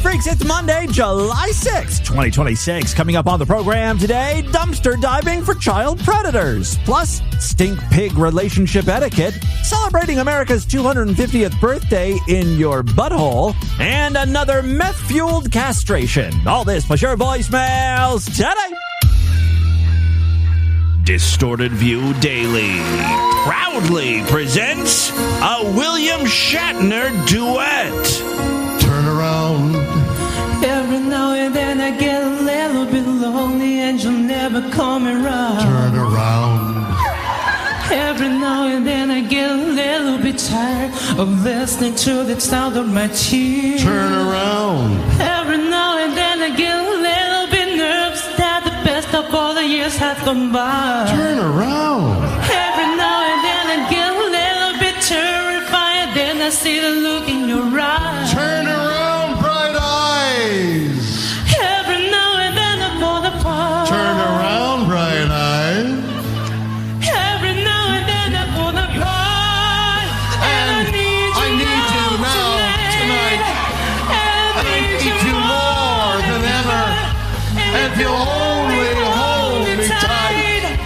Freaks, it's Monday, July 6th, 2026. Coming up on the program today, dumpster diving for child predators. Plus, stink pig relationship etiquette, celebrating America's 250th birthday in your butthole, and another meth-fueled castration. All this plus your voicemails today. Distorted View Daily proudly presents a William Shatner duet. Turn around. Every now and then I get a little bit lonely and you'll never come around. Turn around. Every now and then I get a little bit tired of listening to the sound of my tears. Turn around. Every now and then I get a little bit nervous that the best of all the years has gone by. Turn around. Every now and then I get a little bit terrified, then I see the look in your eyes. Turn around, bright eyes. Every now and then I fall apart. Turn around, bright eyes. Every now and then I fall apart. And I need you now, tonight. And I need you more than ever. And if you'll only hold me tight,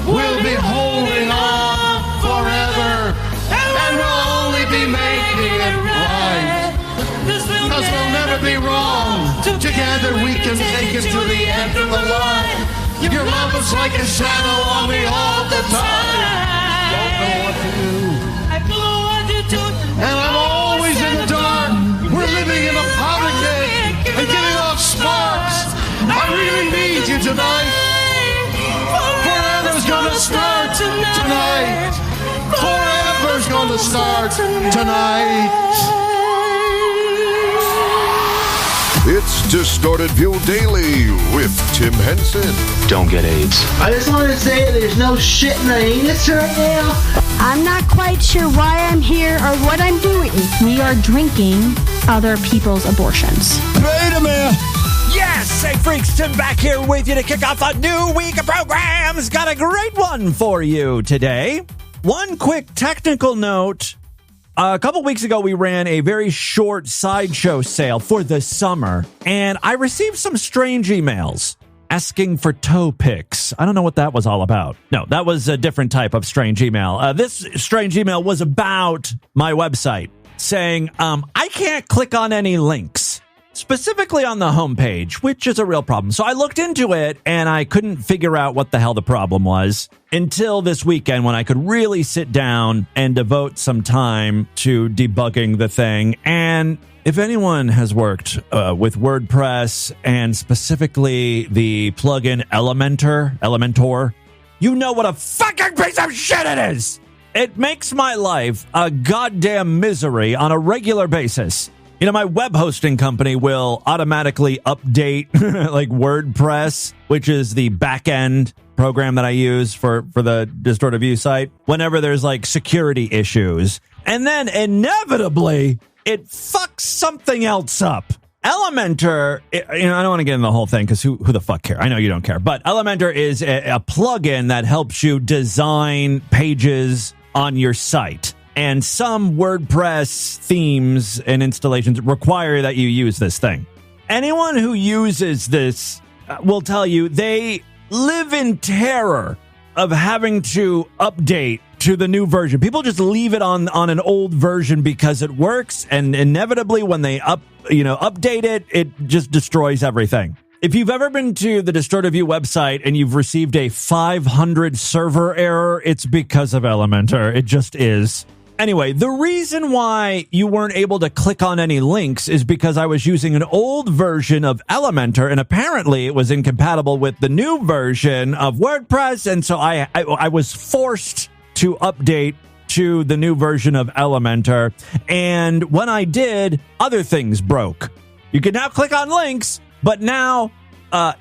we'll be holding on forever. And we'll only be making it right. Because we'll never be wrong. Together we can take it to the end of the line. Your love is like a shadow on me all the time. Don't know what to do. I don't know what to do. And I'm always in the dark. We're living in a powder keg and getting off sparks. I really need you tonight. Forever's gonna start tonight. Forever's gonna start tonight. It's Distorted View Daily with Tim Henson. Don't get AIDS. I just want to say there's no shit in the anus right now. I'm not quite sure why I'm here or what I'm doing. We are drinking other people's abortions. Wait a minute. Yes, hey freaks, Tim back here with you to kick off a new week of programs. Got a great one for you today. One quick technical note. A couple weeks ago, we ran a very short sideshow sale for the summer, and I received some strange emails asking for toe pics. I don't know what that was all about. No, that was a different type of strange email. This strange email was about my website saying, I can't click on any links, specifically on the homepage, which is a real problem. So I looked into it and I couldn't figure out what the hell the problem was until this weekend when I could really sit down and devote some time to debugging the thing. And if anyone has worked with WordPress and specifically the plugin Elementor, you know what a fucking piece of shit it is. It makes my life a goddamn misery on a regular basis. You know, my web hosting company will automatically update like WordPress, which is the back-end program that I use for the Distorted View site, whenever there's like security issues. And then inevitably, it fucks something else up. Elementor, I don't want to get into the whole thing because who the fuck care? I know you don't care. But Elementor is a plugin that helps you design pages on your site. And some WordPress themes and installations require that you use this thing. Anyone who uses this will tell you they live in terror of having to update to the new version. People just leave it on an old version because it works, and inevitably when they update it, it just destroys everything. If you've ever been to the Distorted View website and you've received a 500 server error, it's because of Elementor. It just is. Anyway, the reason why you weren't able to click on any links is because I was using an old version of Elementor, and apparently it was incompatible with the new version of WordPress, and so I was forced to update to the new version of Elementor, and when I did, other things broke. You can now click on links, but now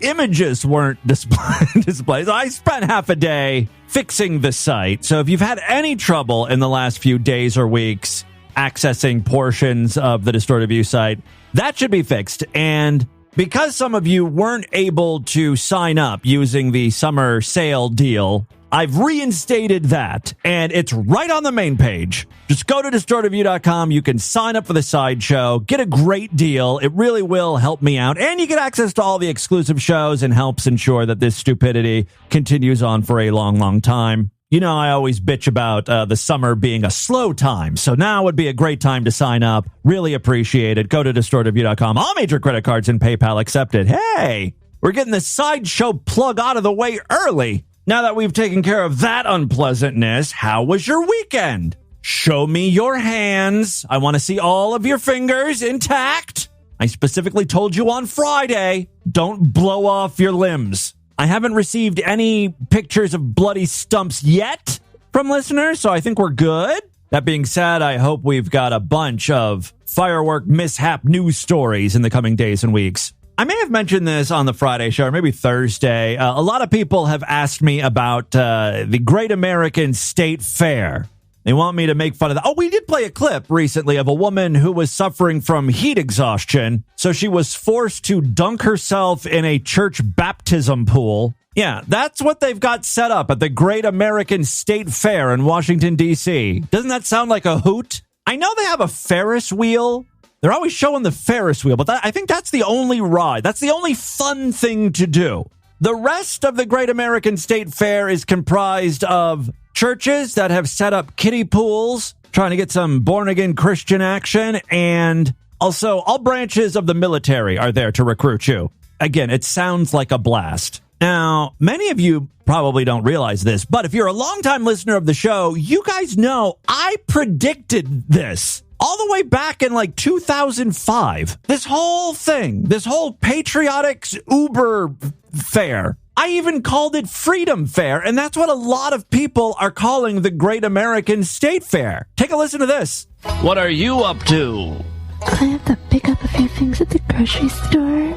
images weren't displayed. So I spent half a day fixing the site. So if you've had any trouble in the last few days or weeks accessing portions of the Distorted View site, that should be fixed. And because some of you weren't able to sign up using the summer sale deal, I've reinstated that, and it's right on the main page. Just go to distortedview.com. You can sign up for the sideshow, get a great deal. It really will help me out, and you get access to all the exclusive shows and helps ensure that this stupidity continues on for a long, long time. You know, I always bitch about the summer being a slow time, so now would be a great time to sign up. Really appreciate it. Go to distortedview.com. All major credit cards and PayPal accepted. Hey, we're getting the sideshow plug out of the way early. Now that we've taken care of that unpleasantness, how was your weekend? Show me your hands. I want to see all of your fingers intact. I specifically told you on Friday, don't blow off your limbs. I haven't received any pictures of bloody stumps yet from listeners, so I think we're good. That being said, I hope we've got a bunch of firework mishap news stories in the coming days and weeks. I may have mentioned this on the Friday show, or maybe Thursday. A lot of people have asked me about the Great American State Fair. They want me to make fun of that. Oh, we did play a clip recently of a woman who was suffering from heat exhaustion, so she was forced to dunk herself in a church baptism pool. Yeah, that's what they've got set up at the Great American State Fair in Washington, D.C. Doesn't that sound like a hoot? I know they have a Ferris wheel. They're always showing the Ferris wheel, but I think that's the only ride. That's the only fun thing to do. The rest of the Great American State Fair is comprised of churches that have set up kiddie pools, trying to get some born-again Christian action, and also all branches of the military are there to recruit you. Again, it sounds like a blast. Now, many of you probably don't realize this, but if you're a longtime listener of the show, you guys know I predicted this. All the way back in like 2005, this whole thing, this whole patriotics Uber fair, I even called it Freedom Fair, and that's what a lot of people are calling the Great American State Fair. Take a listen to this. What are you up to? I have to pick up a few things at the grocery store.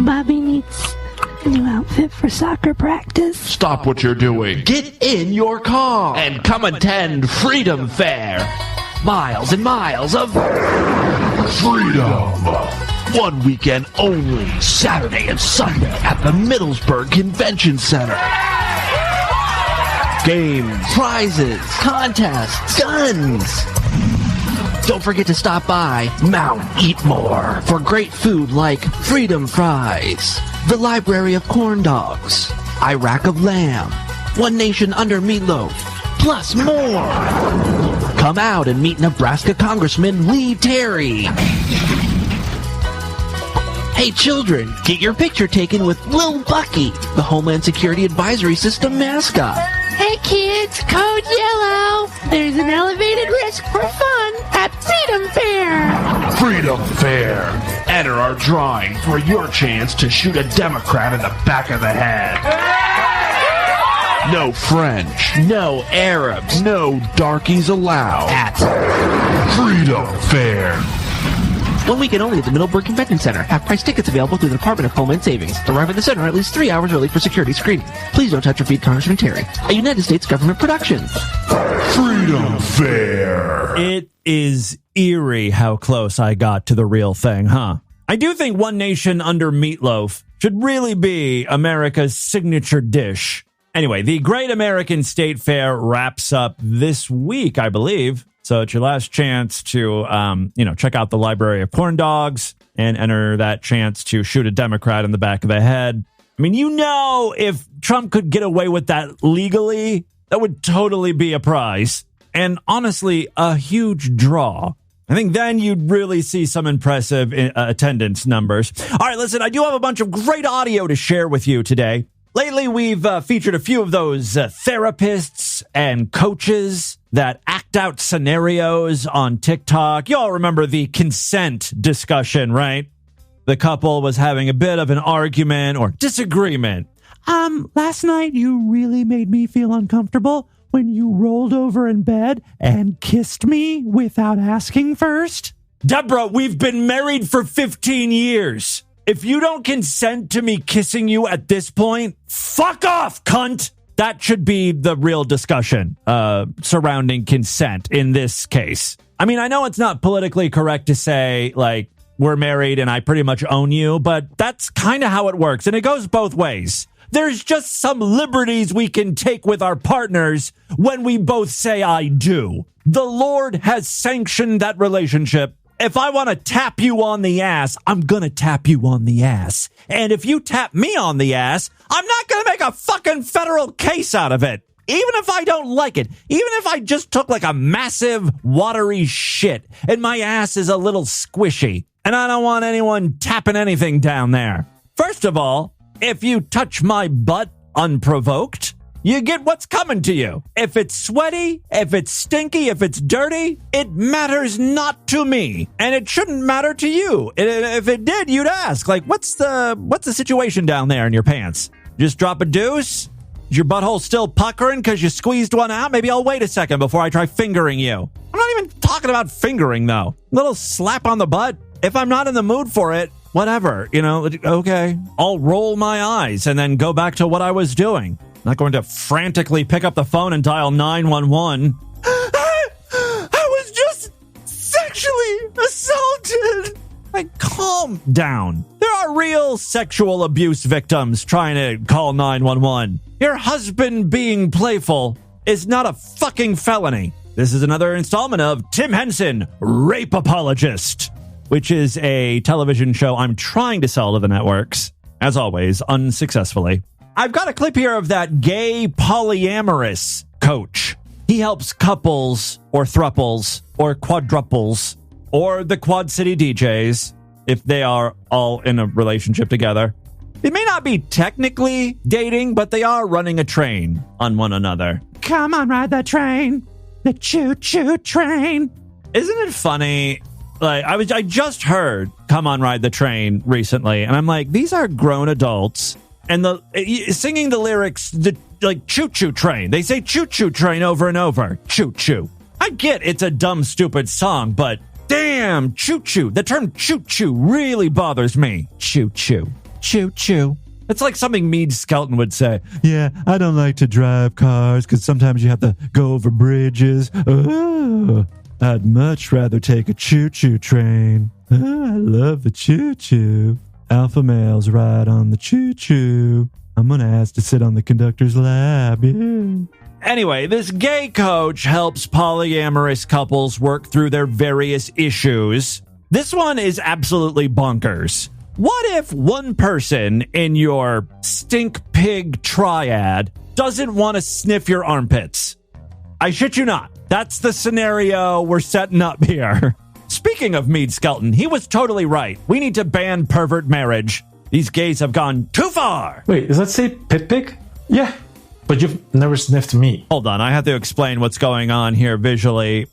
Bobby needs a new outfit for soccer practice. Stop what you're doing. Get in your car and come attend Freedom Fair. Miles and miles of Freedom. one weekend only, Saturday and Sunday at the Middlesburg Convention Center. Games, prizes, contests, guns. Don't forget to stop by Mount Eat More for great food like Freedom Fries, the Library of Corn Dogs, Iraq of Lamb, One Nation Under Meatloaf, plus more. Come out and meet Nebraska Congressman Lee Terry. Hey children, get your picture taken with Lil Bucky, the Homeland Security Advisory System mascot. Hey kids, code yellow. There's an elevated risk for fun at Freedom Fair. Freedom Fair. Enter our drawing for your chance to shoot a Democrat in the back of the head. No French, no Arabs, no darkies allowed at Freedom Fair. 1 weekend only at the Middleburg Convention Center. Half-price tickets available through the Department of Homeland Savings. Arrive at the center at least 3 hours early for security screening. Please don't touch or feed Congressman Terry. A United States government production. Freedom Fair. It is eerie how close I got to the real thing, huh? I do think One Nation Under Meatloaf should really be America's signature dish. Anyway, the Great American State Fair wraps up this week, I believe. So it's your last chance to, check out the Library of Corn Dogs and enter that chance to shoot a Democrat in the back of the head. I mean, if Trump could get away with that legally, that would totally be a prize. And honestly, a huge draw. I think then you'd really see some impressive attendance numbers. All right, listen, I do have a bunch of great audio to share with you today. Lately, we've featured a few of those therapists and coaches that act out scenarios on TikTok. You all remember the consent discussion, right? The couple was having a bit of an argument or disagreement. Last night you really made me feel uncomfortable when you rolled over in bed and kissed me without asking first. Deborah, we've been married for 15 years. If you don't consent to me kissing you at this point, fuck off, cunt. That should be the real discussion surrounding consent in this case. I mean, I know it's not politically correct to say, we're married and I pretty much own you, but that's kind of how it works. And it goes both ways. There's just some liberties we can take with our partners when we both say I do. The Lord has sanctioned that relationship. If I want to tap you on the ass, I'm going to tap you on the ass. And if you tap me on the ass, I'm not going to make a fucking federal case out of it. Even if I don't like it, even if I just took like a massive watery shit and my ass is a little squishy and I don't want anyone tapping anything down there. First of all, if you touch my butt unprovoked, you get what's coming to you. If it's sweaty, if it's stinky, if it's dirty, it matters not to me. And it shouldn't matter to you. If it did, you'd ask, like, what's the situation down there in your pants? Just drop a deuce? Is your butthole still puckering because you squeezed one out? Maybe I'll wait a second before I try fingering you. I'm not even talking about fingering, though. Little slap on the butt. If I'm not in the mood for it, whatever, okay. I'll roll my eyes and then go back to what I was doing. Not going to frantically pick up the phone and dial 911. I was just sexually assaulted. Like, calm down. There are real sexual abuse victims trying to call 911. Your husband being playful is not a fucking felony. This is another installment of Tim Henson, Rape Apologist, which is a television show I'm trying to sell to the networks, as always, unsuccessfully. I've got a clip here of that gay polyamorous coach. He helps couples or thruples or quadruples or the Quad City DJs if they are all in a relationship together. They may not be technically dating, but they are running a train on one another. Come on, ride the train. The choo-choo train. Isn't it funny? Like, I just heard Come On Ride the Train recently, and I'm like, these are grown adults. And singing the lyrics, like choo-choo train. They say choo-choo train over and over. Choo-choo. I get it's a dumb, stupid song, but damn, choo-choo. The term choo-choo really bothers me. Choo-choo. Choo-choo. It's like something Meade Skelton would say. Yeah, I don't like to drive cars because sometimes you have to go over bridges. Oh, I'd much rather take a choo-choo train. Oh, I love the choo-choo. Alpha males ride on the choo-choo. I'm going to ask to sit on the conductor's lap. Yeah. Anyway, this gay coach helps polyamorous couples work through their various issues. This one is absolutely bonkers. What if one person in your stink pig triad doesn't want to sniff your armpits? I shit you not. That's the scenario we're setting up here. Speaking of Meade Skelton, he was totally right. We need to ban pervert marriage. These gays have gone too far. Wait, does that say pit pig? Yeah, but you've never sniffed me. Hold on, I have to explain what's going on here visually.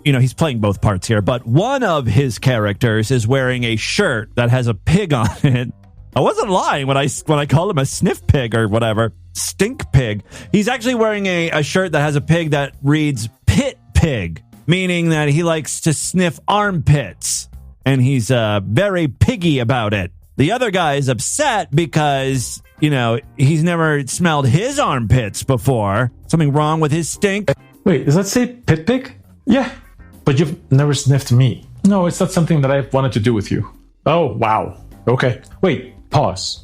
He's playing both parts here, but one of his characters is wearing a shirt that has a pig on it. I wasn't lying when I called him a sniff pig or whatever. Stink pig. He's actually wearing a shirt that has a pig that reads pit pig, meaning that he likes to sniff armpits, and he's very piggy about it. The other guy is upset because, he's never smelled his armpits before. Something wrong with his stink. Wait, does that say pit pig? Yeah, but you've never sniffed me. No, it's not something that I've wanted to do with you. Oh, wow. Okay. Wait, pause.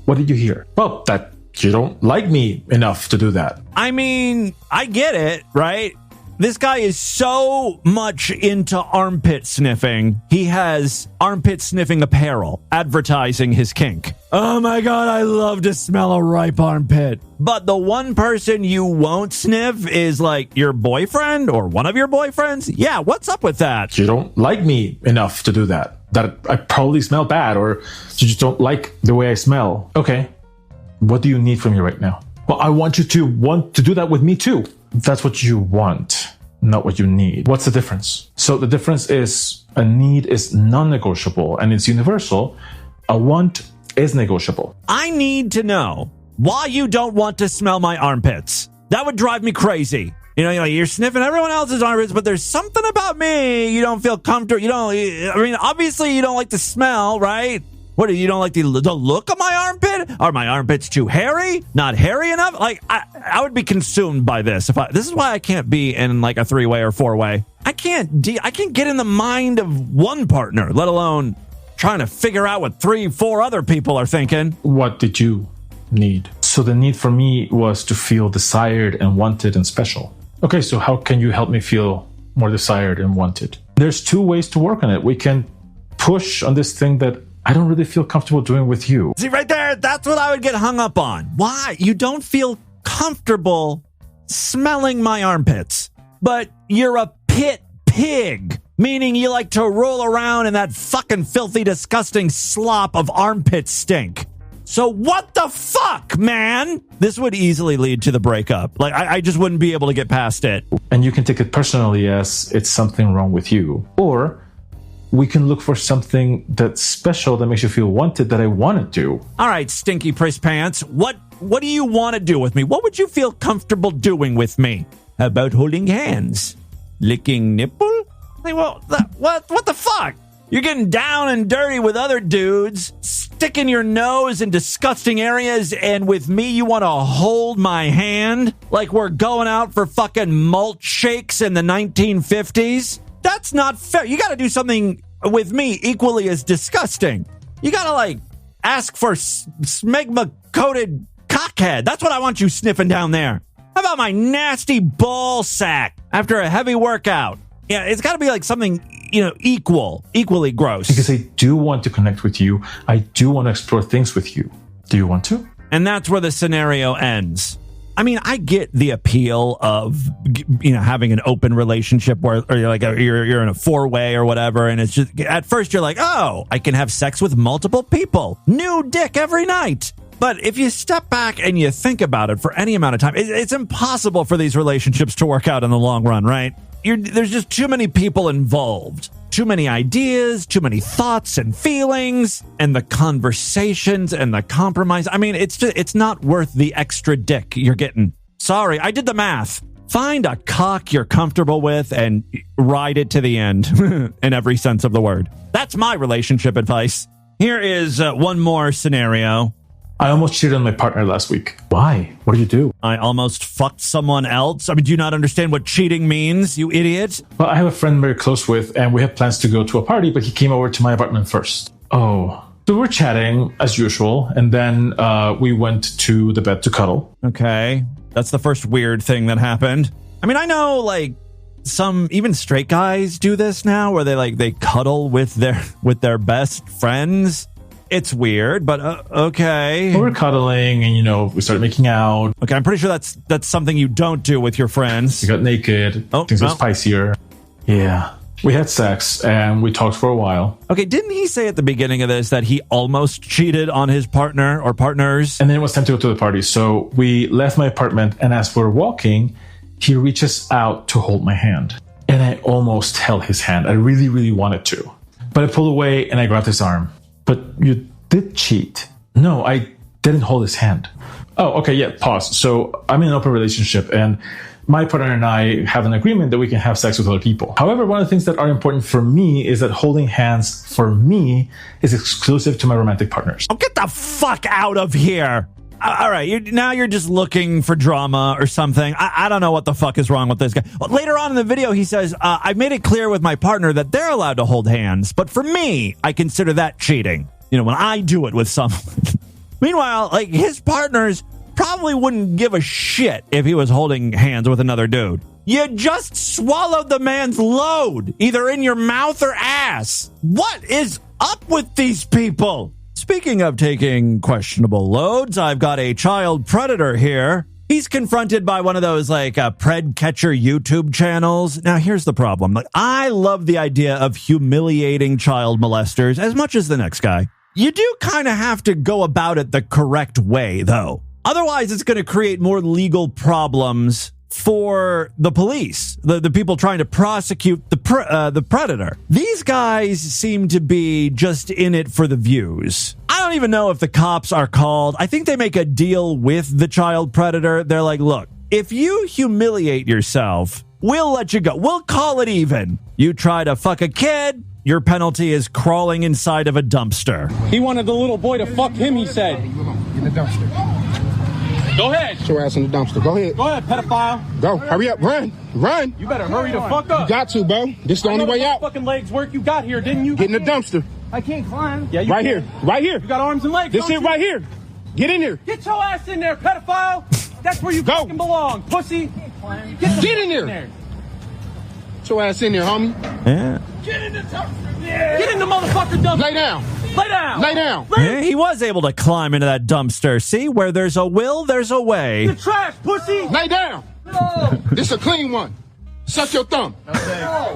What did you hear? Well, that you don't like me enough to do that. I mean, I get it, right? This guy is so much into armpit sniffing. He has armpit sniffing apparel advertising his kink. Oh my God, I love to smell a ripe armpit. But the one person you won't sniff is like your boyfriend or one of your boyfriends. Yeah, what's up with that? You don't like me enough to do that. That I probably smell bad, or you just don't like the way I smell. Okay, what do you need from me right now? Well, I want you to want to do that with me too. That's what you want, not what you need. What's the difference? So the difference is a need is non-negotiable and it's universal. A want is negotiable. I need to know why you don't want to smell my armpits. That would drive me crazy. You're sniffing everyone else's armpits, but there's something about me you don't feel comfortable. Obviously you don't like the smell, right? What, you don't like the look of my armpit? Are my armpits too hairy? Not hairy enough? Like, I would be consumed by this. This is why I can't be in like a 3-way or 4-way. I can't get in the mind of one partner, let alone trying to figure out what 3-4 other people are thinking. What did you need. So the need for me was to feel desired and wanted and special. Okay, so how can you help me feel more desired and wanted? There's two ways to work on it. We can push on this thing that I don't really feel comfortable doing with you. See, right there, that's what I would get hung up on. Why? You don't feel comfortable smelling my armpits, but you're a pit pig, meaning you like to roll around in that fucking filthy, disgusting slop of armpit stink. So what the fuck, man? This would easily lead to the breakup. Like, I just wouldn't be able to get past it. And you can take it personally as it's something wrong with you. Or we can look for something that's special that makes you feel wanted that I want to do. All right, stinky priss pants. What do you want to do with me? What would you feel comfortable doing with me? How about holding hands? Licking nipple? Like, well, what the fuck? You're getting down and dirty with other dudes, sticking your nose in disgusting areas, and with me you want to hold my hand like we're going out for fucking malt shakes in the 1950s? That's not fair. You got to do something with me equally as disgusting. You got to, like, ask for smegma-coated cockhead. That's what I want you sniffing down there. How about my nasty ball sack after a heavy workout? Yeah, it's got to be like something, equally gross. Because I do want to connect with you. I do want to explore things with you. Do you want to? And that's where the scenario ends. I mean, I get the appeal of, having an open relationship where you're in a four-way or whatever. And it's just, at first you're like, oh, I can have sex with multiple people. New dick every night. But if you step back and you think about it for any amount of time, it's impossible for these relationships to work out in the long run, right? There's just too many people involved, too many ideas, too many thoughts and feelings, and the conversations and the compromise. I mean, it's not worth the extra dick you're getting. Sorry, I did the math. Find a cock you're comfortable with and ride it to the end in every sense of the word. That's my relationship advice. Here is one more scenario. I almost cheated on my partner last week. Why? What did you do? I almost fucked someone else. I mean, do you not understand what cheating means, you idiot? Well, I have a friend I'm very close with, and we had plans to go to a party, but he came over to my apartment first. Oh. So we're chatting, as usual, and then we went to the bed to cuddle. Okay. That's the first weird thing that happened. I mean, I know, like, some even straight guys do this now, where they cuddle with their best friends. It's weird, but okay. Well, we're cuddling and, we started making out. Okay, I'm pretty sure that's something you don't do with your friends. We got naked. Things got spicier. Yeah. We had sex and we talked for a while. Okay, didn't he say at the beginning of this that he almost cheated on his partner or partners? And then it was time to go to the party. So we left my apartment, and as we're walking, he reaches out to hold my hand. And I almost held his hand. I really, really wanted to. But I pulled away and I grabbed his arm. But you did cheat. No, I didn't hold his hand. Oh, okay, yeah, pause. So I'm in an open relationship, and my partner and I have an agreement that we can have sex with other people. However, one of the things that are important for me is that holding hands for me is exclusive to my romantic partners. Oh, get the fuck out of here. All right, now you're just looking for drama or something. I don't know what the fuck is wrong with this guy. Well, later on in the video, he says, I've made it clear with my partner that they're allowed to hold hands, but for me, I consider that cheating. When I do it with someone. Meanwhile, like, his partners probably wouldn't give a shit if he was holding hands with another dude. You just swallowed the man's load, either in your mouth or ass. What is up with these people? Speaking of taking questionable loads, I've got a child predator here. He's confronted by one of those, pred catcher YouTube channels. Now, here's the problem. I love the idea of humiliating child molesters as much as the next guy. You do kind of have to go about it the correct way, though. Otherwise, it's going to create more legal problems for the police, the people trying to prosecute the predator. These guys seem to be just in it for the views. I don't even know if the cops are called. I think they make a deal with the child predator. They're like, look, if you humiliate yourself, we'll let you go. We'll call it even. You try to fuck a kid, your penalty is crawling inside of a dumpster. He wanted the little boy to fuck him, he said. In the dumpster. Go ahead. Get your ass in the dumpster. Go ahead. Go ahead, pedophile. Go. Hurry up. Run. You better hurry the fuck up. You got to, bro. This is the only way out. Fucking legs work. You got here, didn't you? Get in the dumpster. I can't climb. Yeah, you right can. Here. Right here. You got arms and legs. This shit right here. Get in here. Get your ass in there, pedophile. That's where you fucking belong, pussy. Get in there. Get your ass in there, homie. Yeah. Get in the dumpster. Yeah. Get in the motherfucking dumpster. Lay down. Lay down. Lay down. Yeah, he was able to climb into that dumpster. See, where there's a will, there's a way. The trash, pussy. Lay down. No. This a clean one. Suck your thumb.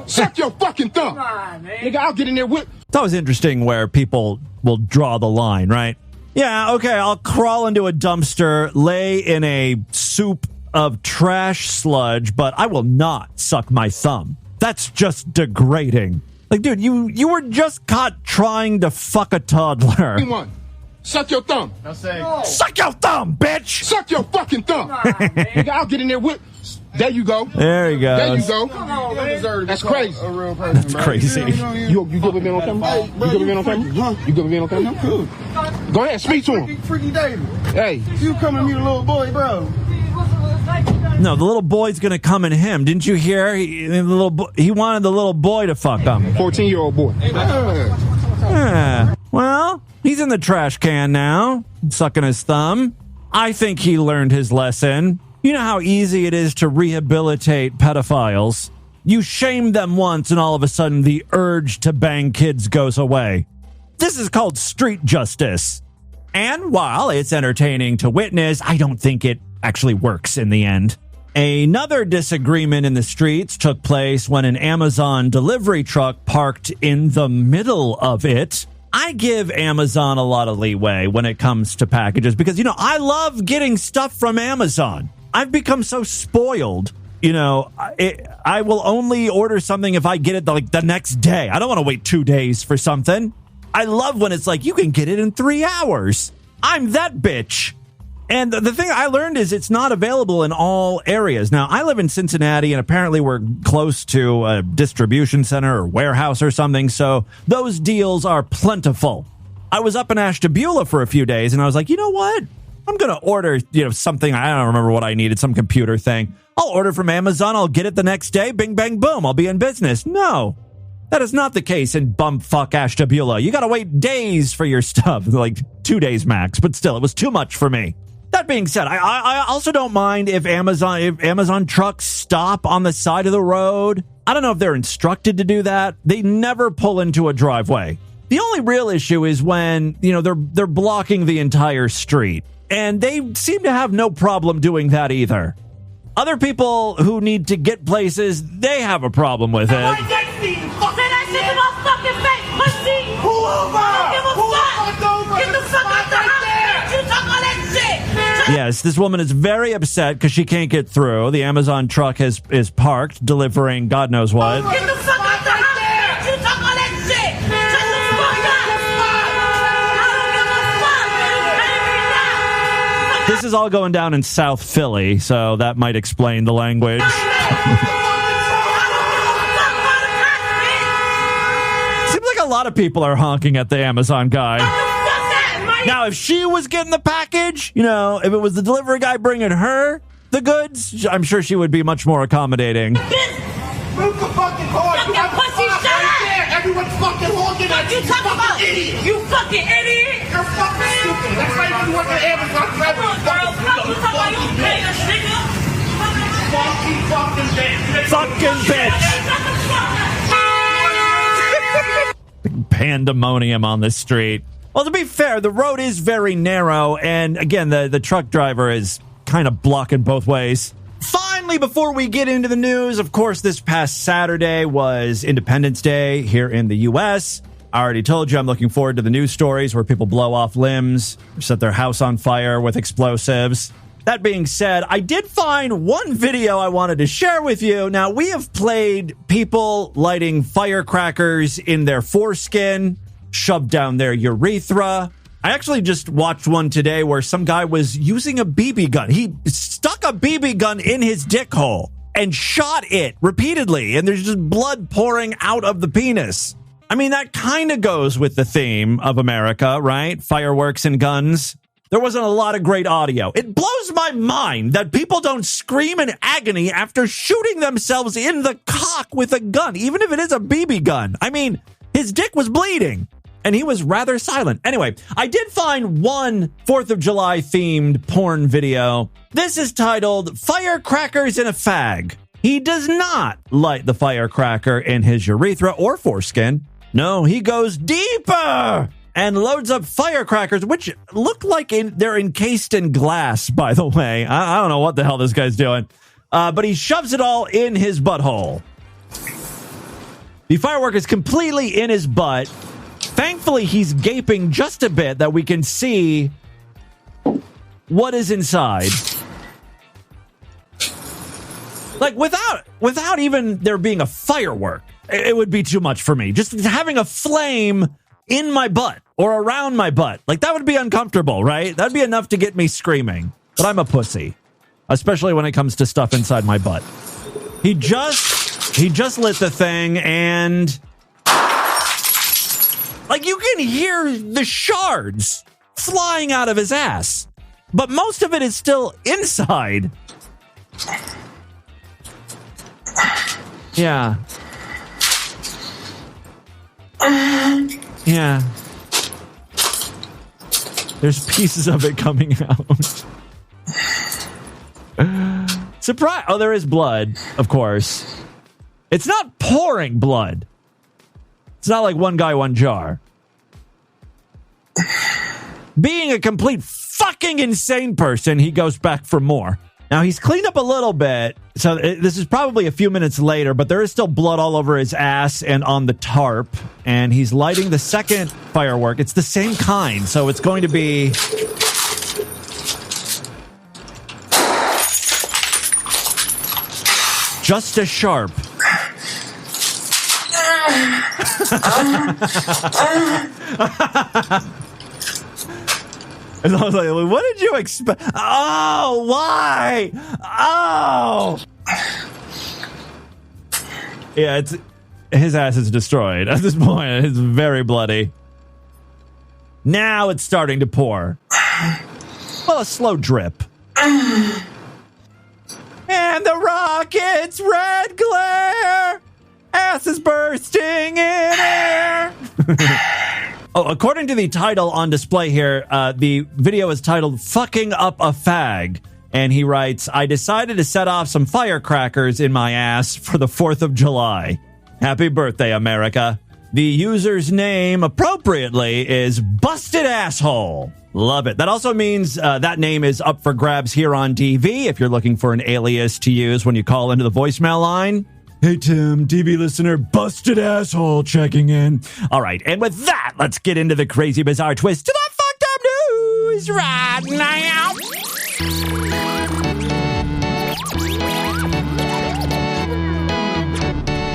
Suck your fucking thumb. Come on, man. Nigga, I'll get in there with... It's always interesting where people will draw the line, right? Yeah, okay, I'll crawl into a dumpster, lay in a soup of trash sludge, but I will not suck my thumb. That's just degrading. Like, dude, you were just caught trying to fuck a toddler. Clean one. Suck your thumb. Suck your thumb, bitch! Suck your fucking thumb. Nigga, I'll get in there with... There you go. There you go. There you go. That's crazy. That's crazy. You good with being on camera? You good with being on camera? You good with being on camera? Go ahead, speak to him. Freaky David. Hey. You coming to meet a little boy, bro. No, the little boy's gonna come in him. Didn't you hear? He wanted the little boy to fuck him. 14-year-old boy. Yeah. Well, he's in the trash can now, sucking his thumb. I think he learned his lesson. You know how easy it is to rehabilitate pedophiles. You shame them once and all of a sudden the urge to bang kids goes away. This is called street justice. And while it's entertaining to witness, I don't think it actually works in the end. Another disagreement in the streets took place when an Amazon delivery truck parked in the middle of it. I give Amazon a lot of leeway when it comes to packages because, I love getting stuff from Amazon. I've become so spoiled. I will only order something if I get it the next day. I don't want to wait 2 days for something. I love when it's like, you can get it in 3 hours. I'm that bitch. And the thing I learned is it's not available in all areas. Now, I live in Cincinnati, and apparently we're close to a distribution center or warehouse or something, so those deals are plentiful. I was up in Ashtabula for a few days, and I was like, you know what? I'm going to order, something. I don't remember what I needed, some computer thing. I'll order from Amazon. I'll get it the next day. Bing, bang, boom. I'll be in business. No, that is not the case in bumfuck Ashtabula. You got to wait days for your stuff, like 2 days max. But still, it was too much for me. That being said, I also don't mind if Amazon trucks stop on the side of the road. I don't know if they're instructed to do that. They never pull into a driveway. The only real issue is when, they're blocking the entire street. And they seem to have no problem doing that either. Other people who need to get places, they have a problem with it. Yes, this woman is very upset because she can't get through. The Amazon truck is parked, delivering God knows what. Get the fuck out the house! You talk all that shit! Shut the fuck up! This is all going down in South Philly, so that might explain the language. Seems like a lot of people are honking at the Amazon guy. Now, if she was getting the package, if it was the delivery guy bringing her the goods, I'm sure she would be much more accommodating. Move the fucking car! Fucking pussy, shut up! Everyone's fucking honking at You talking about idiot! You fucking idiot! You're fucking stupid! That's why you work at Amazon. Come on, girl. You talking about you nigga, nigga? Fucking bitch! Fucking bitch! Pandemonium on the street. Well, to be fair, the road is very narrow, and again, the truck driver is kind of blocking both ways. Finally, before we get into the news, of course, this past Saturday was Independence Day here in the U.S. I already told you I'm looking forward to the news stories where people blow off limbs, or set their house on fire with explosives. That being said, I did find one video I wanted to share with you. Now, we have played people lighting firecrackers in their foreskin, shoved down their urethra. I actually just watched one today where some guy was using a BB gun. He stuck a BB gun in his dick hole and shot it repeatedly, and there's just blood pouring out of the penis. I mean, that kind of goes with the theme of America, right? Fireworks and guns. There wasn't a lot of great audio. It blows my mind that people don't scream in agony after shooting themselves in the cock with a gun, even if it is a BB gun. I mean, his dick was bleeding. and he was rather silent. Anyway, I did find one 4th of July themed porn video. This is titled Firecrackers in a Fag. He does not light the firecracker in his urethra or foreskin. No, he goes deeper and loads up firecrackers, which look like they're encased in glass, by the way. I don't know what the hell this guy's doing. But he shoves it all in his butthole. The firework is completely in his butt. Thankfully, he's gaping just a bit that we can see what is inside. Like, without even there being a firework, it would be too much for me. Just having a flame in my butt or around my butt, like, that would be uncomfortable, right? That'd be enough to get me screaming. But I'm a pussy, especially when it comes to stuff inside my butt. He just lit the thing, and like, you can hear the shards flying out of his ass, but most of it is still inside. Yeah. Yeah. There's pieces of it coming out. Surprise! Oh, there is blood, of course. It's not pouring blood. It's not like one guy, one jar. Being a complete fucking insane person, he goes back for more. Now, he's cleaned up a little bit, so this is probably a few minutes later, but there is still blood all over his ass and on the tarp, and he's lighting the second firework. It's the same kind, so it's going to be... just as sharp. And I was like, what did you expect? Oh, why? Oh. Yeah, his ass is destroyed at this point. It's very bloody. Now it's starting to pour. Well, a slow drip. And the rocket's red glare. Ass is bursting in air. Oh, according to the title on display here, the video is titled Fucking Up a Fag. And he writes, I decided to set off some firecrackers in my ass for the 4th of July. Happy birthday, America. The user's name, appropriately, is Busted Asshole. Love it. That also means that name is up for grabs here on DV if you're looking for an alias to use when you call into the voicemail line. Hey, Tim, TV listener, Busted Asshole checking in. All right, and with that, let's get into the crazy, bizarre twist to the fucked up news right now.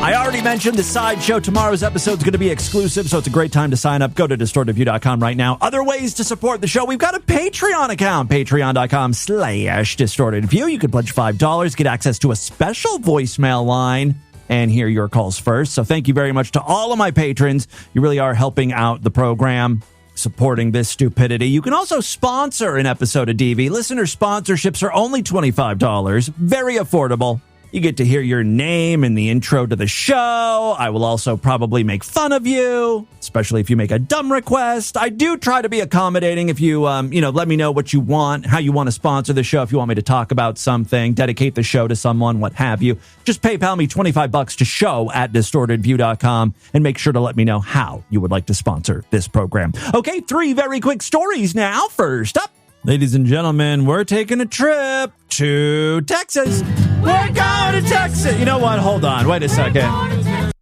I already mentioned the sideshow. Tomorrow's episode is going to be exclusive, so it's a great time to sign up. Go to distortedview.com right now. Other ways to support the show. We've got a Patreon account, patreon.com/distortedview. You can pledge $5, get access to a special voicemail line, and hear your calls first. So thank you very much to all of my patrons. You really are helping out the program, supporting this stupidity. You can also sponsor an episode of DV. Listener sponsorships are only $25. Very affordable. You get to hear your name in the intro to the show. I will also probably make fun of you, especially if you make a dumb request. I do try to be accommodating if you, let me know what you want, how you want to sponsor the show, if you want me to talk about something, dedicate the show to someone, what have you. Just PayPal me $25 to show@distortedview.com and make sure to let me know how you would like to sponsor this program. Okay, 3 very quick stories now. First up, ladies and gentlemen, we're taking a trip to Texas. We're going to Texas. You know what? Hold on. Wait a second.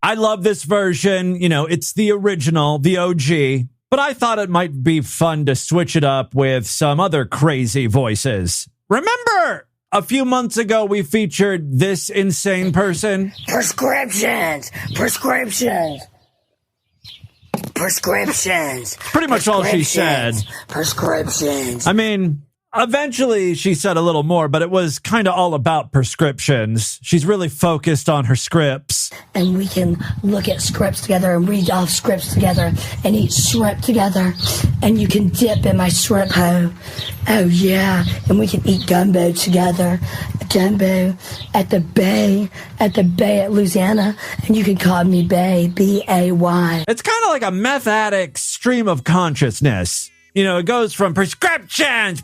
I love this version. You know, it's the original, the OG. But I thought it might be fun to switch it up with some other crazy voices. Remember a few months ago we featured this insane person? Prescriptions. Pretty much all she said. Prescriptions. I mean, eventually she said a little more, but it was kind of all about prescriptions. She's really focused on her scripts. And we can look at scripts together and read off scripts together and eat shrimp together. And you can dip in my shrimp hoe. Oh, yeah. And we can eat gumbo together. Gumbo at the bay at Louisiana. And you can call me Bay, B-A-Y. It's kind of like a meth addict's stream of consciousness. You know, it goes from prescriptions,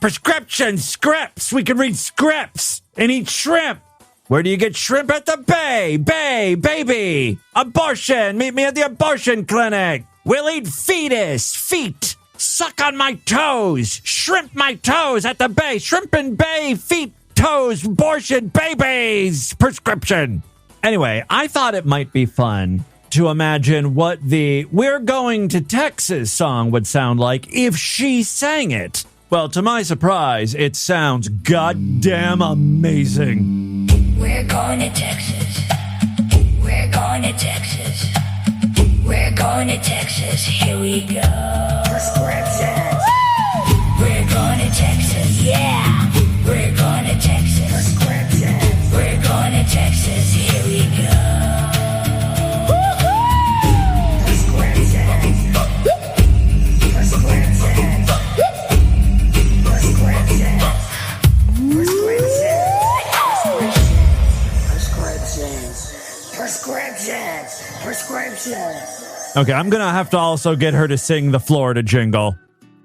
scripts. We can read scripts and eat shrimp. Where do you get shrimp? At the bay, baby. Abortion, meet me at the abortion clinic. We'll eat feet. Suck on my toes. Shrimp my toes at the bay. Shrimp and bay, feet, toes, abortion, babies. Prescription. Anyway, I thought it might be fun to imagine what the "We're Going to Texas" song would sound like if she sang it. Well, to my surprise, it sounds goddamn amazing. We're going to Texas. We're going to Texas. We're going to Texas. Here we go. Prescriptions. We're going to Texas. Yeah. We're going to Texas. Prescriptions. We're going to Texas. Here we go. Prescriptions. Okay, I'm going to have to also get her to sing the Florida jingle.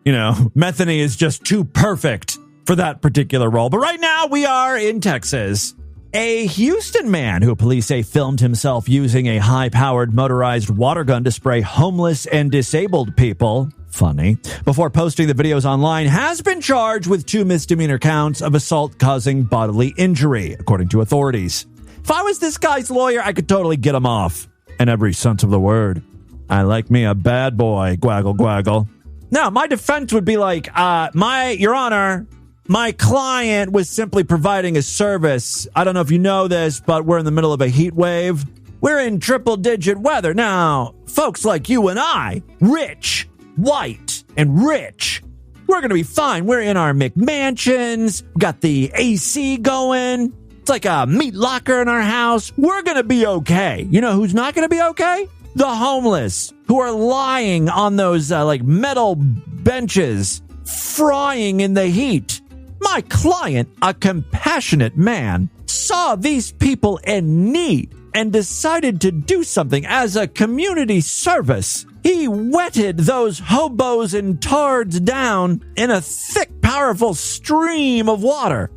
You know, Methany is just too perfect for that particular role. But right now we are in Texas. A Houston man who police say filmed himself using a high-powered motorized water gun to spray homeless and disabled people. Funny. Before posting the videos online, has been charged with 2 misdemeanor counts of assault causing bodily injury, according to authorities. If I was this guy's lawyer, I could totally get him off. In every sense of the word. I like me a bad boy, gwaggle, gwaggle. Now, my defense would be like, Your Honor, my client was simply providing a service. I don't know if you know this, but we're in the middle of a heat wave. We're in triple-digit weather. Now, folks like you and I, rich, white, and rich, we're going to be fine. We're in our McMansions. We got the AC going. It's like a meat locker in our house. We're going to be okay. You know who's not going to be okay? The homeless who are lying on those metal benches, frying in the heat. My client, a compassionate man, saw these people in need and decided to do something as a community service. He wetted those hobos and tards down in a thick, powerful stream of water.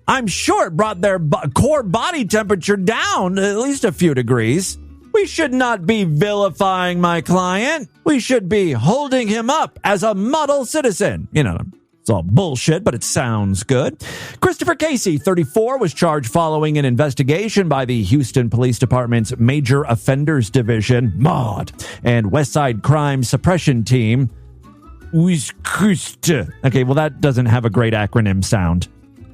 I'm sure it brought their core body temperature down at least a few degrees. We should not be vilifying my client. We should be holding him up as a model citizen. You know, it's all bullshit, but it sounds good. Christopher Casey, 34, was charged following an investigation by the Houston Police Department's Major Offenders Division, MAUD, and Westside Crime Suppression Team. Okay, well, that doesn't have a great acronym sound.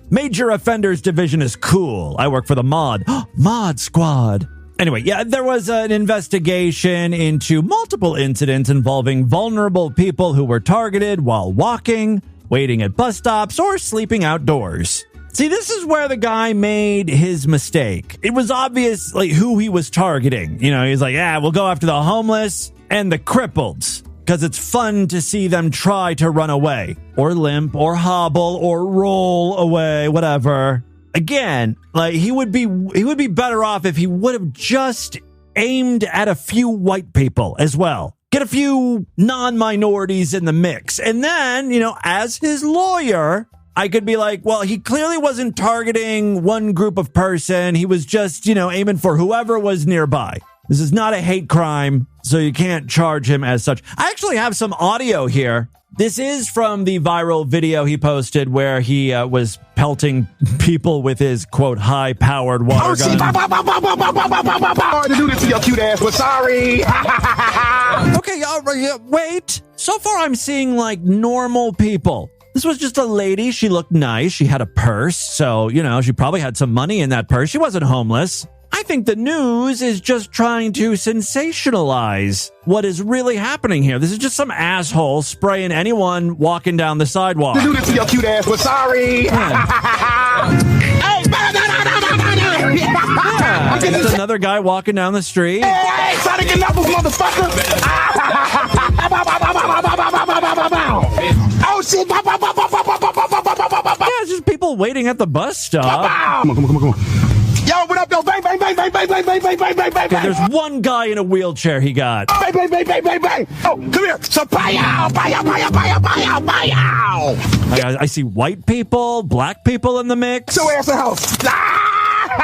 Major Offenders Division is cool. I work for the MAUD Squad. Anyway, yeah, there was an investigation into multiple incidents involving vulnerable people who were targeted while walking, waiting at bus stops, or sleeping outdoors. See, this is where the guy made his mistake. It was obvious who he was targeting. You know, he's like, yeah, we'll go after the homeless and the crippled. Because it's fun to see them try to run away, or limp, or hobble, or roll away, whatever. Again, he would be better off if he would have just aimed at a few white people as well. Get a few non-minorities in the mix. And then, you know, as his lawyer, I could be like, well, he clearly wasn't targeting one group of person. He was just, you know, aiming for whoever was nearby. This is not a hate crime, so you can't charge him as such. I actually have some audio here. This is from the viral video he posted where he was pelting people with his, quote, high-powered water gun. Hard to do this to your cute ass, but sorry. Okay, wait. So far, I'm seeing, normal people. This was just a lady. She looked nice. She had a purse, so, you know, she probably had some money in that purse. She wasn't homeless. I think the news is just trying to sensationalize what is really happening here. This is just some asshole spraying anyone walking down the sidewalk. Do this to your cute ass, but sorry. Yeah, it's another guy walking down the street. Hey, Sonic and Knuckles, motherfucker. Oh, shit. Yeah, it's just people people waiting at the bus stop. Come on. Yo, what up, yo? Bang, bang, bang, bang, bang, bang, bang, bang, bang, bang, bang. Okay, there's one guy in a wheelchair he got. Bang, bang, bang, bang, bang, bang. Oh, come here. So, pow. I see white people, black people in the mix. So, ass the house.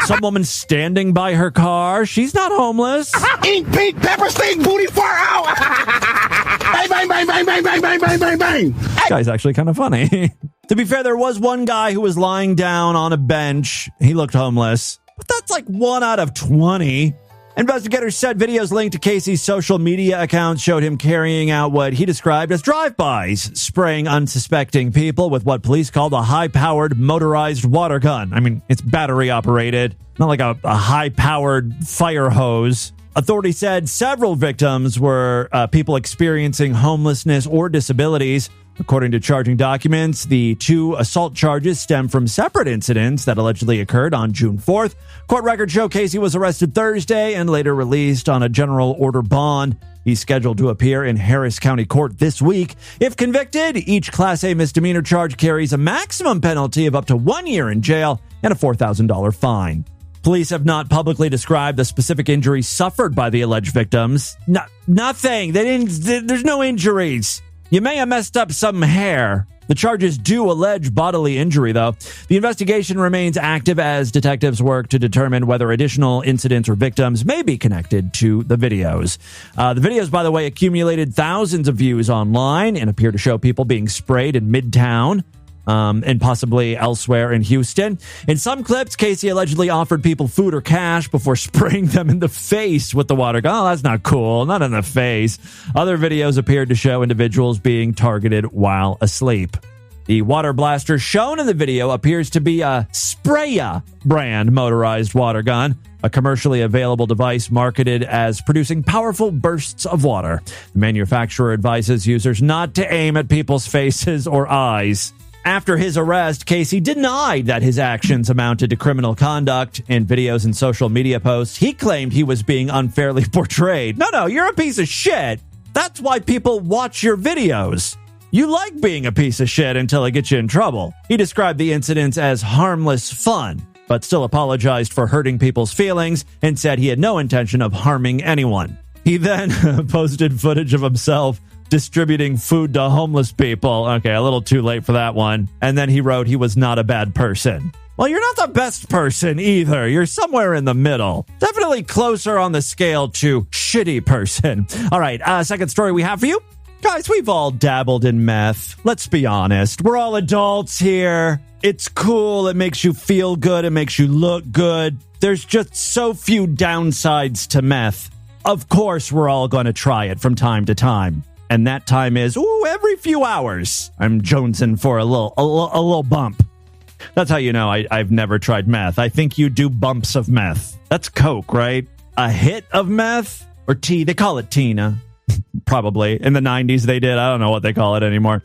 Some woman standing by her car. She's not homeless. Ink, pink, pepper stink, booty far out. Bang, bang, bang, bang, bang, bang, bang, bang, bang, bang. This guy's actually kind of funny. To be fair, there was one guy who was lying down on a bench. He looked homeless. But that's like 1 out of 20. Investigators said videos linked to Casey's social media account showed him carrying out what he described as drive-bys, spraying unsuspecting people with what police called a high-powered motorized water gun. I mean, it's battery-operated, not like a high-powered fire hose. Authorities said several victims were people experiencing homelessness or disabilities. According to charging documents, the 2 assault charges stem from separate incidents that allegedly occurred on June 4th. Court records show Casey was arrested Thursday and later released on a general order bond. He's scheduled to appear in Harris County Court this week. If convicted, each Class A misdemeanor charge carries a maximum penalty of up to 1 year in jail and a $4,000 fine. Police have not publicly described the specific injuries suffered by the alleged victims. Nothing. There's no injuries. You may have messed up some hair. The charges do allege bodily injury, though. The investigation remains active as detectives work to determine whether additional incidents or victims may be connected to the videos. The videos, by the way, accumulated thousands of views online and appear to show people being sprayed in Midtown and possibly elsewhere in Houston. In some clips, Casey allegedly offered people food or cash before spraying them in the face with the water gun. Oh, that's not cool. Not in the face. Other videos appeared to show individuals being targeted while asleep. The water blaster shown in the video appears to be a Spraya brand motorized water gun, a commercially available device marketed as producing powerful bursts of water. The manufacturer advises users not to aim at people's faces or eyes. After his arrest, Casey denied that his actions amounted to criminal conduct. In videos and social media posts, he claimed he was being unfairly portrayed. No, you're a piece of shit. That's why people watch your videos. You like being a piece of shit until it gets you in trouble. He described the incidents as harmless fun, but still apologized for hurting people's feelings and said he had no intention of harming anyone. He then posted footage of himself distributing food to homeless people. Okay, a little too late for that one. And then he wrote he was not a bad person. Well, you're not the best person either. You're somewhere in the middle. Definitely closer on the scale to shitty person. All right, second story we have for you. Guys, we've all dabbled in meth. Let's be honest. We're all adults here. It's cool. It makes you feel good. It makes you look good. There's just so few downsides to meth. Of course, we're all going to try it from time to time. And that time is, every few hours. I'm jonesing for a little bump. That's how you know I've never tried meth. I think you do bumps of meth. That's coke, right? A hit of meth? Or tea. They call it Tina. Probably. In the 90s they did. I don't know what they call it anymore.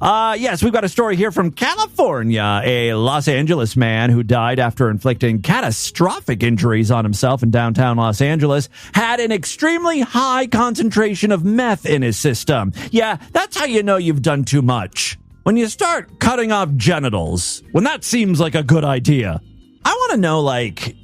Yes, we've got a story here from California. A Los Angeles man who died after inflicting catastrophic injuries on himself in downtown Los Angeles had an extremely high concentration of meth in his system. Yeah, that's how you know you've done too much. When you start cutting off genitals, when that seems like a good idea. I want to know,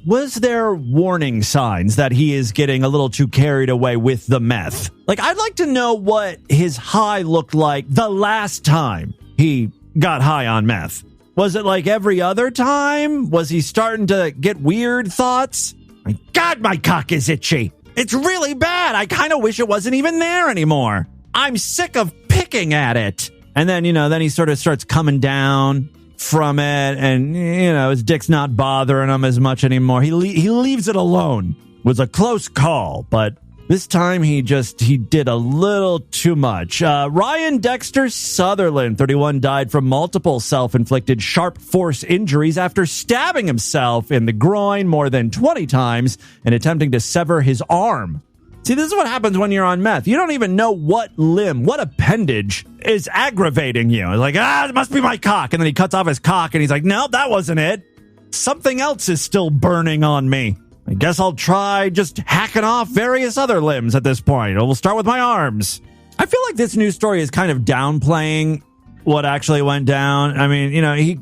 was there warning signs that he is getting a little too carried away with the meth? I'd like to know what his high looked like the last time he got high on meth. Was it like every other time? Was he starting to get weird thoughts? My God, my cock is itchy. It's really bad. I kind of wish it wasn't even there anymore. I'm sick of picking at it. And then, then he sort of starts coming down from it, and his dick's not bothering him as much anymore. He leaves it alone. It was a close call, but this time he did a little too much. Ryan Dexter Sutherland, 31, died from multiple self-inflicted sharp force injuries after stabbing himself in the groin more than 20 times and attempting to sever his arm. See, this is what happens when you're on meth. You don't even know what limb, what appendage is aggravating you. It's like, it must be my cock. And then he cuts off his cock and he's like, no, that wasn't it. Something else is still burning on me. I guess I'll try just hacking off various other limbs at this point. We'll start with my arms. I feel like this news story is kind of downplaying what actually went down. I mean,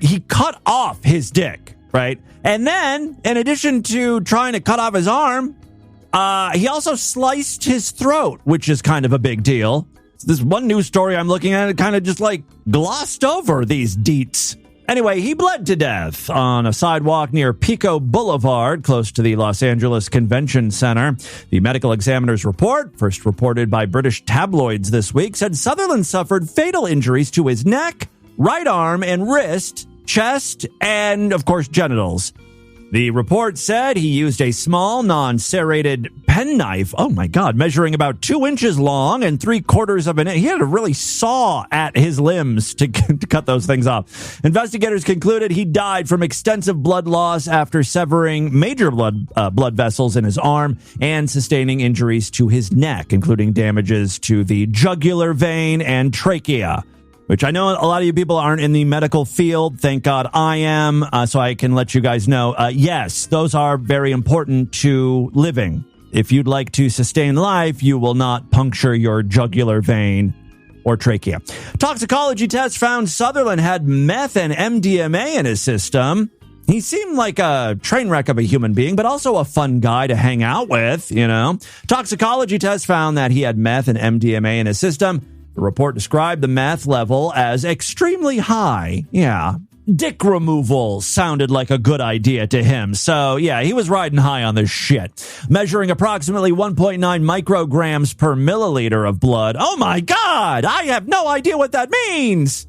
he cut off his dick, right? And then, in addition to trying to cut off his arm, he also sliced his throat, which is kind of a big deal. This one news story I'm looking at, it kind of just glossed over these deets. Anyway, he bled to death on a sidewalk near Pico Boulevard, close to the Los Angeles Convention Center. The medical examiner's report, first reported by British tabloids this week, said Sutherland suffered fatal injuries to his neck, right arm and wrist, chest, and, of course, genitals. The report said he used a small, non-serrated penknife, oh my God, measuring about 2 inches long and 3/4 of an inch. He had to really saw at his limbs to cut those things off. Investigators concluded he died from extensive blood loss after severing major blood vessels in his arm and sustaining injuries to his neck, including damages to the jugular vein and trachea. Which I know a lot of you people aren't in the medical field. Thank God I am, so I can let you guys know. Yes, those are very important to living. If you'd like to sustain life, you will not puncture your jugular vein or trachea. Toxicology tests found Sutherland had meth and MDMA in his system. He seemed like a train wreck of a human being, but also a fun guy to hang out with, Toxicology tests found that he had meth and MDMA in his system. The report described the meth level as extremely high. Yeah. Dick removal sounded like a good idea to him. So, yeah, he was riding high on this shit. Measuring approximately 1.9 micrograms per milliliter of blood. Oh, my God. I have no idea what that means.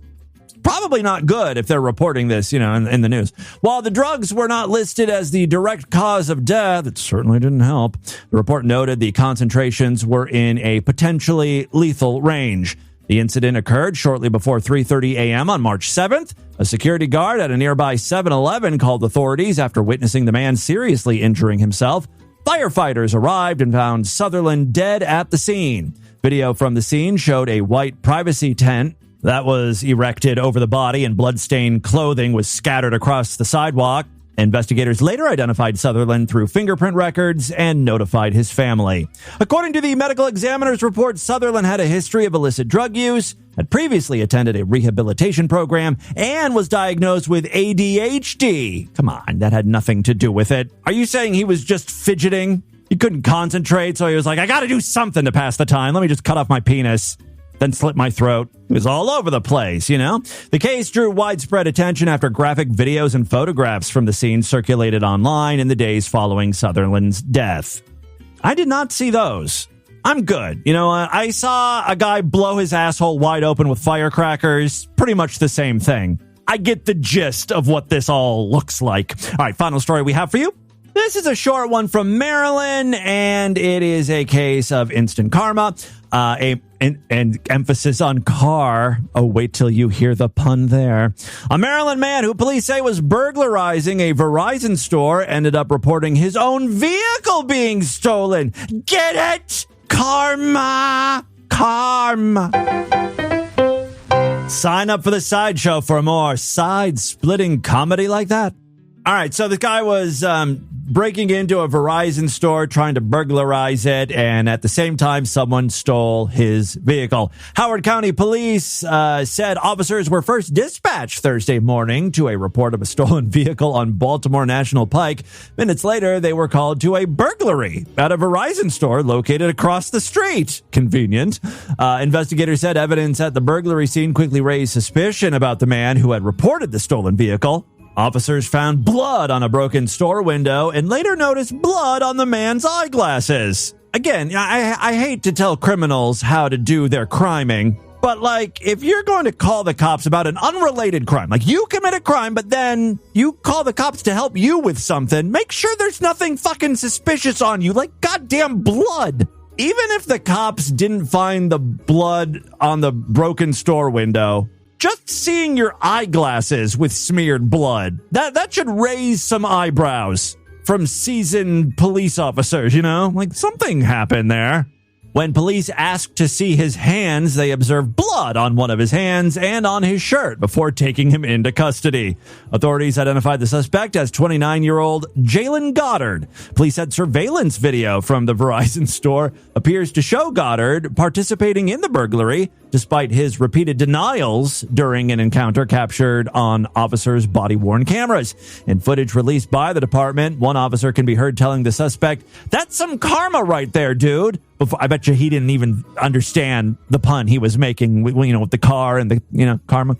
Probably not good if they're reporting this, in the news. While the drugs were not listed as the direct cause of death, it certainly didn't help. The report noted the concentrations were in a potentially lethal range. The incident occurred shortly before 3:30 a.m. on March 7th. A security guard at a nearby 7-Eleven called authorities after witnessing the man seriously injuring himself. Firefighters arrived and found Sutherland dead at the scene. Video from the scene showed a white privacy tent that was erected over the body, and bloodstained clothing was scattered across the sidewalk. Investigators later identified Sutherland through fingerprint records and notified his family. According to the medical examiner's report, Sutherland had a history of illicit drug use, had previously attended a rehabilitation program, and was diagnosed with ADHD. Come on, that had nothing to do with it. Are you saying he was just fidgeting? He couldn't concentrate, so he was like, I gotta do something to pass the time. Let me just cut off my penis. Then slit my throat. It was all over the place, The case drew widespread attention after graphic videos and photographs from the scene circulated online in the days following Sutherland's death. I did not see those. I'm good. I saw a guy blow his asshole wide open with firecrackers. Pretty much the same thing. I get the gist of what this all looks like. All right, final story we have for you. This is a short one from Maryland, and it is a case of instant karma. And emphasis on car. Oh, wait till you hear the pun there. A Maryland man who police say was burglarizing a Verizon store ended up reporting his own vehicle being stolen. Get it? Karma. Karma. Sign up for the sideshow for more side-splitting comedy like that. All right, so this guy was breaking into a Verizon store, trying to burglarize it, and at the same time, someone stole his vehicle. Howard County Police said officers were first dispatched Thursday morning to a report of a stolen vehicle on Baltimore National Pike. Minutes later, they were called to a burglary at a Verizon store located across the street. Convenient. Investigators said evidence at the burglary scene quickly raised suspicion about the man who had reported the stolen vehicle. Officers found blood on a broken store window and later noticed blood on the man's eyeglasses. Again, I hate to tell criminals how to do their criming, but if you're going to call the cops about an unrelated crime, you commit a crime, but then you call the cops to help you with something, make sure there's nothing fucking suspicious on you, like goddamn blood. Even if the cops didn't find the blood on the broken store window, just seeing your eyeglasses with smeared blood, that should raise some eyebrows from seasoned police officers, something happened there. When police asked to see his hands, they observed blood on one of his hands and on his shirt before taking him into custody. Authorities identified the suspect as 29-year-old Jalen Goddard. Police said surveillance video from the Verizon store appears to show Goddard participating in the burglary, despite his repeated denials during an encounter captured on officers' body-worn cameras. In footage released by the department, one officer can be heard telling the suspect, "That's some karma right there, dude." Before, I bet you he didn't even understand the pun he was making, with the car and the, karma.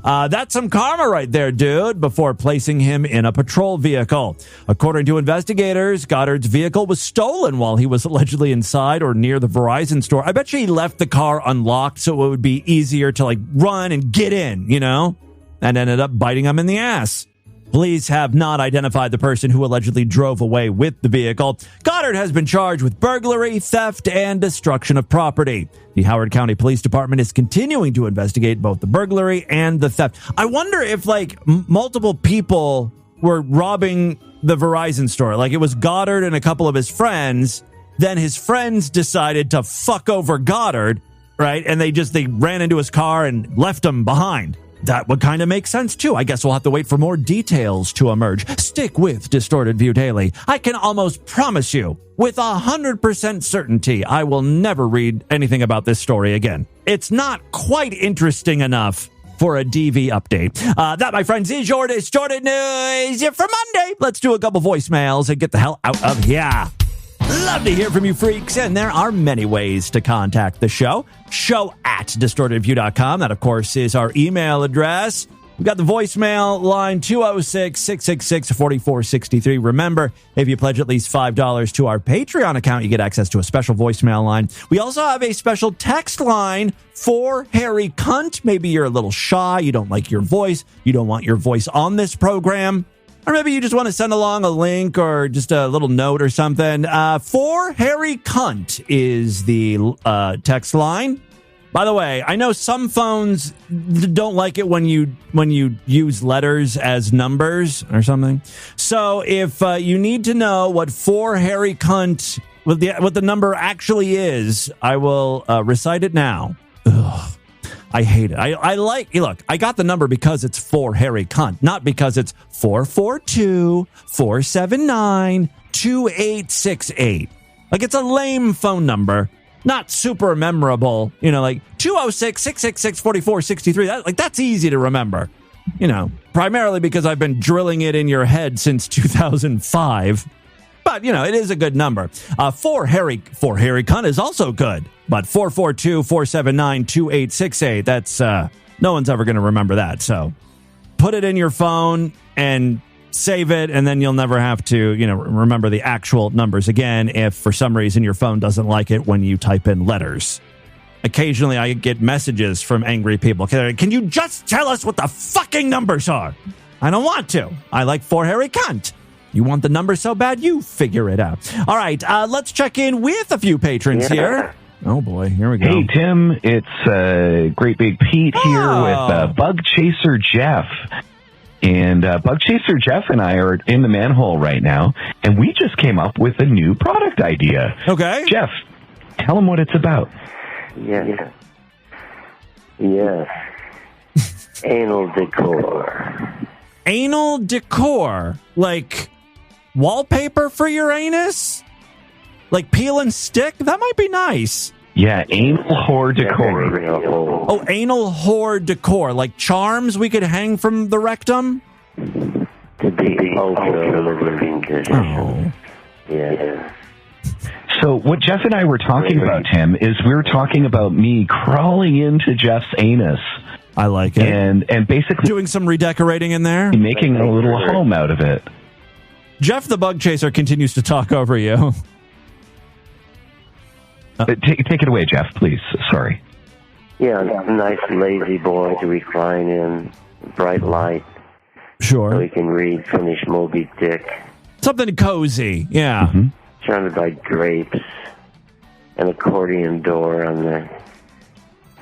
That's some karma right there, dude, before placing him in a patrol vehicle. According to investigators, Goddard's vehicle was stolen while he was allegedly inside or near the Verizon store. I bet you he left the car unlocked so it would be easier to run and get in, and ended up biting him in the ass. Police have not identified the person who allegedly drove away with the vehicle. Goddard has been charged with burglary, theft, and destruction of property. The Howard County Police Department is continuing to investigate both the burglary and the theft. I wonder if, multiple people were robbing the Verizon store. It was Goddard and a couple of his friends. Then his friends decided to fuck over Goddard, right? And they ran into his car and left him behind. That would kind of make sense, too. I guess we'll have to wait for more details to emerge. Stick with Distorted View Daily. I can almost promise you, with 100% certainty, I will never read anything about this story again. It's not quite interesting enough for a DV update. That, my friends, is your Distorted News for Monday. Let's do a couple voicemails and get the hell out of here. Love to hear from you, freaks, and there are many ways to contact the show. show@distortedview.com. That, of course, is our email address. We've got the voicemail line 206-666-4463. Remember, if you pledge at least $5 to our Patreon account, you get access to a special voicemail line. We also have a special text line for Harry Cunt. Maybe you're a little shy, you don't like your voice, you don't want your voice on this program. Or maybe you just want to send along a link or just a little note or something. For Harry Cunt is the text line. By the way, I know some phones don't like it when you use letters as numbers or something. So if you need to know what For Harry Cunt, what the number actually is, I will recite it now. Ugh. I hate it. Look, I got the number because it's For Harry Cunt, not because it's 442-479-2868. It's a lame phone number, not super memorable, 206-666-4463. That's easy to remember, primarily because I've been drilling it in your head since 2005. But, it is a good number. For Harry Cunt is also good. But 442-479-2868, that's, no one's ever going to remember that. So put it in your phone and save it, and then you'll never have to, remember the actual numbers again if for some reason your phone doesn't like it when you type in letters. Occasionally I get messages from angry people. Can you just tell us what the fucking numbers are? I don't want to. I like For Harry Cunt. You want the number so bad, you figure it out. All right, let's check in with a few patrons here. Oh, boy, here we go. Hey, Tim, it's Great Big Pete here with Bug Chaser Jeff. And Bug Chaser Jeff and I are in the manhole right now, and we just came up with a new product idea. Okay. Jeff, tell them what it's about. Yes. Anal decor. Anal decor? Like wallpaper for your anus? Like peel and stick? That might be nice. Yeah, anal whore decor. Oh, anal whore decor. Like charms we could hang from the rectum? To be ultra-living condition. Oh. Yeah. So what Jeff and I were talking about, Tim, is we were talking about me crawling into Jeff's anus. I like it. And basically doing some redecorating in there? Making a little home out of it. Jeff the Bug Chaser continues to talk over you. Take it away, Jeff, please. Sorry. Yeah, a nice lazy boy to recline in, bright light. Sure. So he can read, finish Moby Dick. Something cozy, yeah. Mm-hmm. Surrounded by drapes, an accordion door on the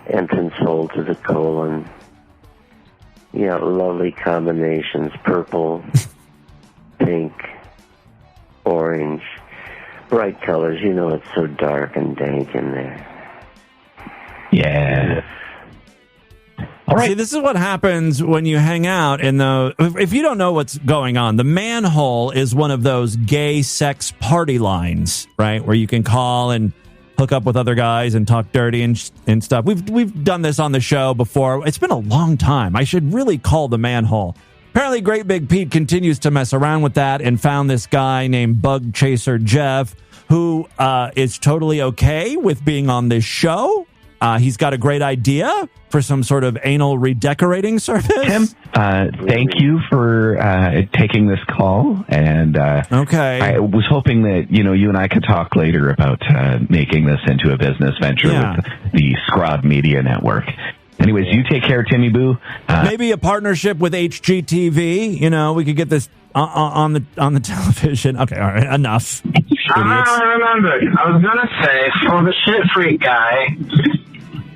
entrance hole to the colon. Yeah, lovely combinations, purple, pink, orange. bright colors. You know, it's so dark and dank in there. Yeah. All right. See, this is what happens when you hang out in the... If you don't know what's going on, the manhole is one of those gay sex party lines, right? Where you can call and hook up with other guys and talk dirty and stuff. We've done this on the show before. It's been a long time. I should really call the manhole. Apparently, Great Big Pete continues to mess around with that and found this guy named Bug Chaser Jeff, who is totally okay with being on this show. He's got a great idea for some sort of anal redecorating service. Tim, thank you for taking this call. And okay, I was hoping that you and I could talk later about making this into a business venture with the Scrod Media Network. Anyways, you take care, Timmy Boo. Maybe a partnership with HGTV. We could get this on the television. Okay, all right, enough. I remembered. I was gonna say for the shit freak guy,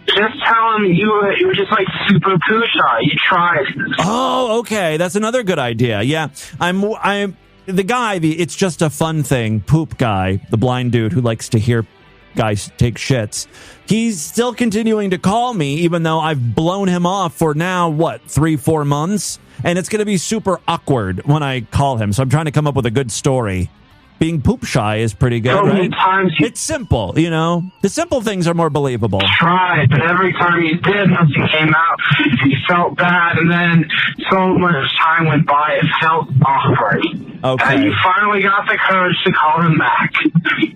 just tell him you were just like super poo shy. You tried. Oh, okay, that's another good idea. Yeah, I'm the guy. It's just a fun thing. Poop guy, the blind dude who likes to hear guys take shits. He's still continuing to call me, even though I've blown him off for now, 3-4 months? And it's going to be super awkward when I call him. So I'm trying to come up with a good story. Being poop shy is pretty good, right? It's simple, The simple things are more believable. Tried, but every time you did, once you came out, you felt bad, and then so much time went by, it felt awkward. Okay. And you finally got the courage to call him back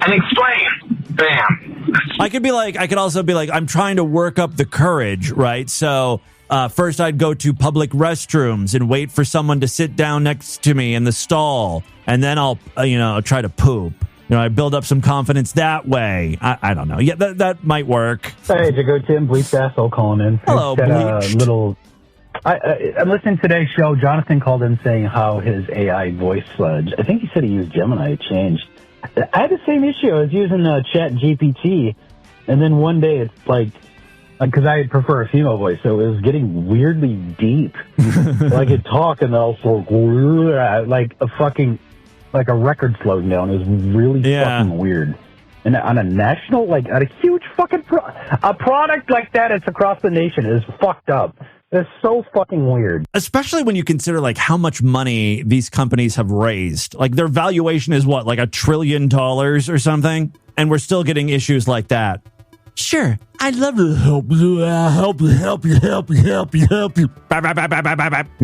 and explain. Bam. I could also be like, I'm trying to work up the courage, right? So first I'd go to public restrooms and wait for someone to sit down next to me in the stall. And then I'll, try to poop. I build up some confidence that way. I don't know. Yeah, that might work. Hey, Jago Tim, Bleach Asshole calling in. Hello, Bleach. I'm listening to today's show. Jonathan called in saying how his AI voice, I think he said he used Gemini, changed. I had the same issue. I was using Chat GPT, and then one day it's like, because I prefer a female voice, so it was getting weirdly deep. I could talk, and also like a record slowing down. It was really fucking weird. And on a national, at a huge fucking a product like that, it's across the nation, is fucked up. It's so fucking weird. Especially when you consider how much money these companies have raised. Their valuation is what, $1 trillion or something? And we're still getting issues like that. Sure, I'd love to help you. Help you.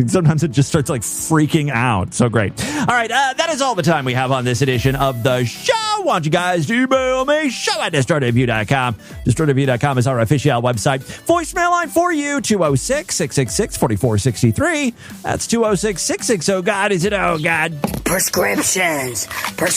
Sometimes it just starts freaking out. So great. All right, that is all the time we have on this edition of the show. I want you guys to email me, show@destroyedreview.com. Destroyedreview.com is our official website. Voicemail line for you, 206-666-4463. That's 206-660. Oh, God, is it? Oh, God. Prescriptions. Spread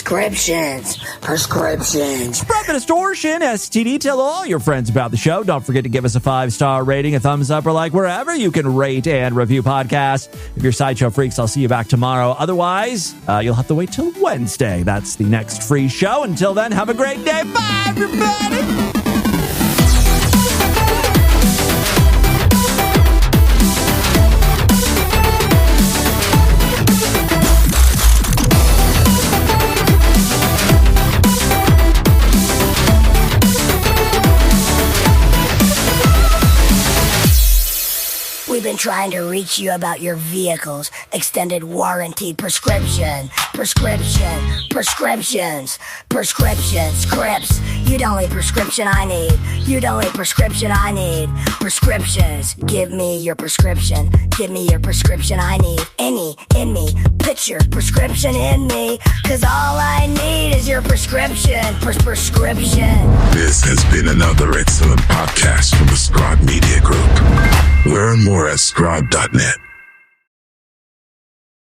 the distortion. STD. Tell all your friends about the show. Don't forget to give us a 5-star rating, a thumbs up, or wherever you can rate and review podcasts. If you're Sideshow Freaks, I'll see you back tomorrow. Otherwise, you'll have to wait till Wednesday. That's the next free show. Until then, have a great day. Bye, everybody. We've been trying to reach you about your vehicle's extended warranty prescriptions. Scripts. You the only prescription I need. Prescriptions. Give me your prescription. I need any in me. Put your prescription in me. 'Cause all I need is your prescription. Prescription. This has been another excellent podcast from the Scrod Media Group. Learn more at scrod.net.